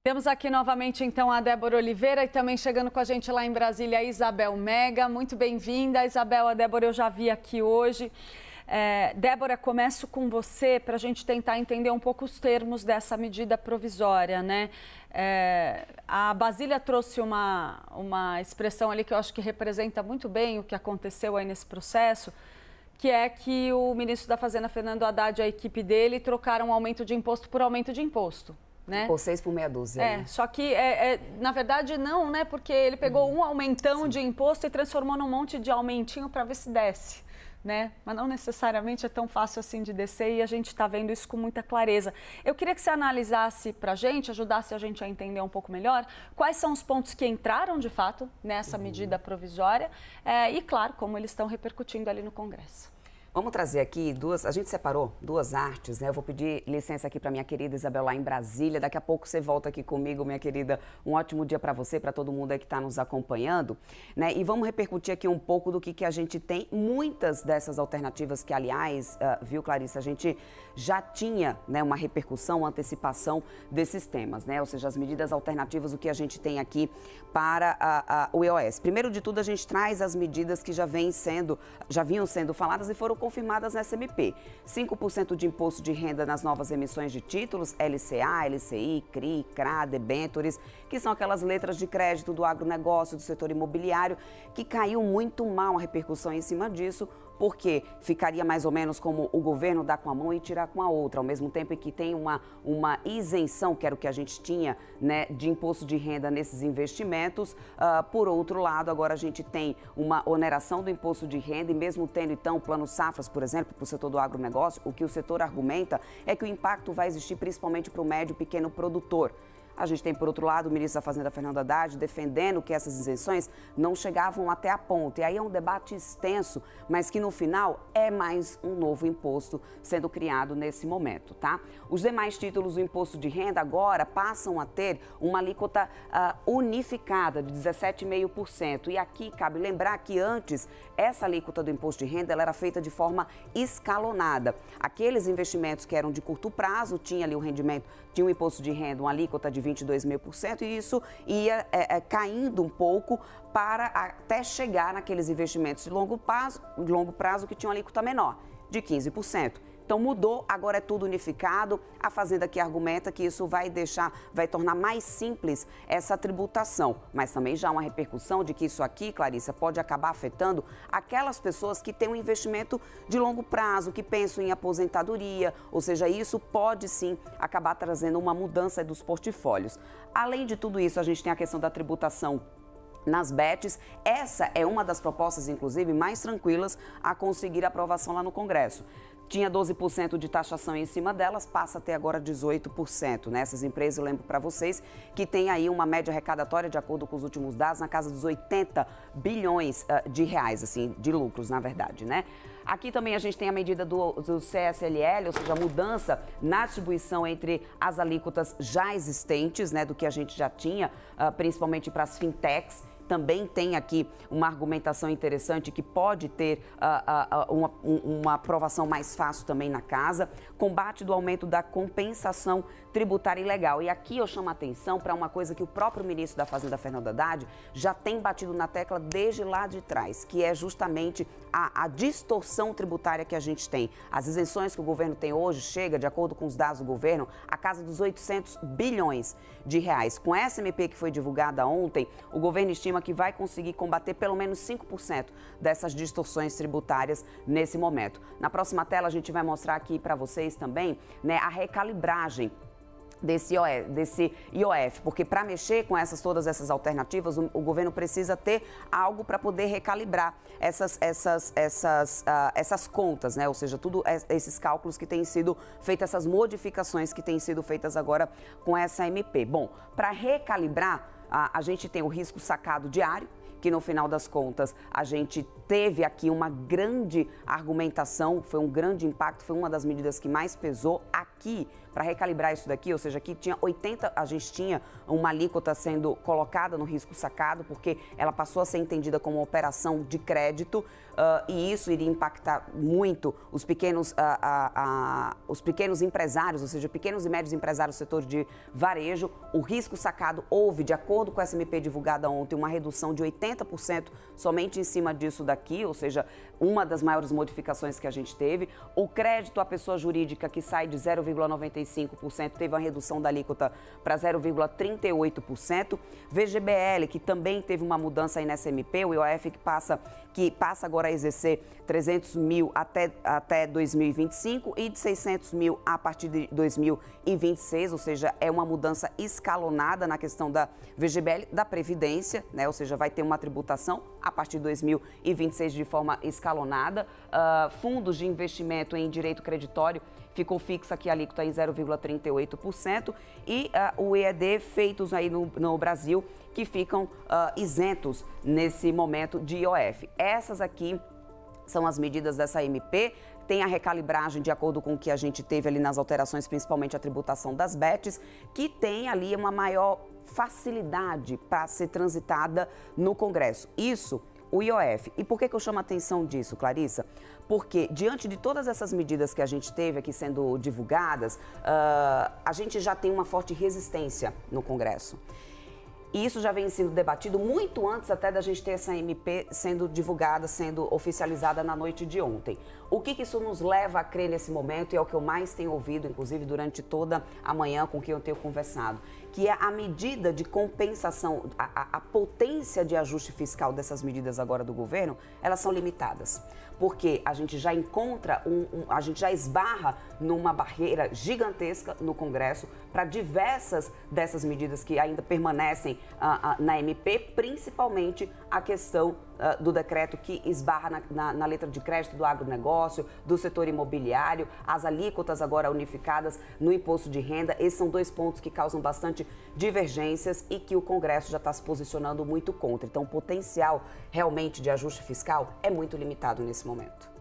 Temos aqui novamente, então, a Débora Oliveira e também chegando com a gente lá em Brasília, a Isabel Mega. Muito bem-vinda, Isabel. A Débora eu já vi aqui hoje. Débora, começo com você para a gente tentar entender um pouco os termos dessa medida provisória, né? A Basília trouxe uma expressão ali que eu acho que representa muito bem o que aconteceu aí nesse processo, que é que o ministro da Fazenda, Fernando Haddad, e a equipe dele trocaram aumento de imposto por aumento de imposto. Né? Por 6 por meia dúzia. Né? Só que, na verdade, não, né? Porque ele pegou um aumentão de imposto e transformou num monte de aumentinho para ver se desce, né? Mas não necessariamente é tão fácil assim de descer e a gente está vendo isso com muita clareza. Eu queria que você analisasse para a gente, ajudasse a gente a entender um pouco melhor quais são os pontos que entraram, de fato, nessa medida provisória e, claro, como eles estão repercutindo ali no Congresso. Vamos trazer aqui a gente separou duas artes, né? Eu vou pedir licença aqui para minha querida Isabel lá em Brasília. Daqui a pouco você volta aqui comigo, minha querida. Um ótimo dia para você, para todo mundo aí que está nos acompanhando, né? E vamos repercutir aqui um pouco do que a gente tem. Muitas dessas alternativas que, aliás, viu, Clarice, a gente já tinha, né, uma repercussão, uma antecipação desses temas, né? Ou seja, as medidas alternativas, o que a gente tem aqui para o IOS. Primeiro de tudo, a gente traz as medidas que já vinham sendo faladas e foram confirmadas nessa MP. 5% de imposto de renda nas novas emissões de títulos, LCA, LCI, CRI, CRA, debêntures, que são aquelas letras de crédito do agronegócio, do setor imobiliário, que caiu muito mal a repercussão em cima disso, porque ficaria mais ou menos como o governo dar com a mão e tirar com a outra, ao mesmo tempo em que tem uma isenção, que era o que a gente tinha, né, de imposto de renda nesses investimentos. Por outro lado, agora a gente tem uma oneração do imposto de renda e mesmo tendo, então, plano safras, por exemplo, para o setor do agronegócio, o que o setor argumenta é que o impacto vai existir principalmente para o médio e pequeno produtor. A gente tem, por outro lado, o ministro da Fazenda, Fernando Haddad, defendendo que essas isenções não chegavam até a ponta. E aí é um debate extenso, mas que no final é mais um novo imposto sendo criado nesse momento, tá? Os demais títulos do imposto de renda agora passam a ter uma alíquota unificada de 17,5%. E aqui cabe lembrar que antes essa alíquota do imposto de renda ela era feita de forma escalonada. Aqueles investimentos que eram de curto prazo, tinha ali o rendimento, tinha um imposto de renda, uma alíquota de 22,5%, e isso ia caindo um pouco para até chegar naqueles investimentos de longo prazo que tinham alíquota menor, de 15%. Então mudou, agora é tudo unificado. A Fazenda aqui argumenta que isso vai tornar mais simples essa tributação. Mas também já há uma repercussão de que isso aqui, Clarissa, pode acabar afetando aquelas pessoas que têm um investimento de longo prazo, que pensam em aposentadoria, ou seja, isso pode sim acabar trazendo uma mudança dos portfólios. Além de tudo isso, a gente tem a questão da tributação nas bets. Essa é uma das propostas, inclusive, mais tranquilas a conseguir aprovação lá no Congresso. Tinha 12% de taxação em cima delas, passa a ter agora 18%. Nessas empresas, eu lembro para vocês que tem aí uma média arrecadatória, de acordo com os últimos dados, na casa dos 80 bilhões de reais, assim, de lucros, na verdade, né? Aqui também a gente tem a medida do CSLL, ou seja, a mudança na distribuição entre as alíquotas já existentes, né, do que a gente já tinha, principalmente para as fintechs. Também tem aqui uma argumentação interessante que pode ter uma aprovação mais fácil também na casa. Combate do aumento da compensação tributária ilegal. E aqui eu chamo a atenção para uma coisa que o próprio ministro da Fazenda, Fernando Haddad, já tem batido na tecla desde lá de trás, que é justamente a distorção tributária que a gente tem. As isenções que o governo tem hoje chega, de acordo com os dados do governo, a casa dos 800 bilhões de reais. Com essa MP que foi divulgada ontem, o governo estima que vai conseguir combater pelo menos 5% dessas distorções tributárias nesse momento. Na próxima tela a gente vai mostrar aqui para vocês também, né, a recalibragem desse IOF, porque para mexer com todas essas alternativas, o governo precisa ter algo para poder recalibrar essas contas, né? Ou seja, tudo esses cálculos que têm sido feitos, essas modificações que têm sido feitas agora com essa MP. Bom, para recalibrar, a gente tem o risco sacado diário, que no final das contas a gente teve aqui uma grande argumentação, foi um grande impacto, foi uma das medidas que mais pesou aqui para recalibrar isso daqui, ou seja, que tinha 80, a gente tinha uma alíquota sendo colocada no risco sacado, porque ela passou a ser entendida como uma operação de crédito, e isso iria impactar muito os pequenos empresários, ou seja, pequenos e médios empresários do setor de varejo. O risco sacado houve, de acordo com a SMP divulgada ontem, uma redução de 80% somente em cima disso daqui, ou seja, uma das maiores modificações que a gente teve. O crédito à pessoa jurídica, que sai de 0,95%, teve uma redução da alíquota para 0,38%. VGBL, que também teve uma mudança aí nessa SMP, o IOF que passa agora a exercer 300 mil até 2025 e de 600 mil a partir de 2026, ou seja, é uma mudança escalonada na questão da VGBL, da Previdência, né? Ou seja, vai ter uma tributação a partir de 2026 de forma escalonada. Fundos de investimento em direito creditório, ficou fixa aqui a alíquota em 0,38% e o EED feitos aí no Brasil, que ficam isentos nesse momento de IOF. Essas aqui são as medidas dessa MP. Tem a recalibragem de acordo com o que a gente teve ali nas alterações, principalmente a tributação das BETs, que tem ali uma maior facilidade para ser transitada no Congresso. Isso, o IOF. E por que eu chamo a atenção disso, Clarissa? Porque diante de todas essas medidas que a gente teve aqui sendo divulgadas, a gente já tem uma forte resistência no Congresso. E isso já vem sendo debatido muito antes até da gente ter essa MP sendo divulgada, sendo oficializada na noite de ontem. O que isso nos leva a crer nesse momento, e é o que eu mais tenho ouvido, inclusive durante toda a manhã com quem eu tenho conversado, que é a medida de compensação, a potência de ajuste fiscal dessas medidas agora do governo, elas são limitadas. Porque a gente já encontra, a gente já esbarra numa barreira gigantesca no Congresso para diversas dessas medidas que ainda permanecem na MP, principalmente a questão do decreto que esbarra na letra de crédito do agronegócio, do setor imobiliário, as alíquotas agora unificadas no imposto de renda. Esses são dois pontos que causam bastante divergências e que o Congresso já está se posicionando muito contra. Então, o potencial realmente de ajuste fiscal é muito limitado nesse momento.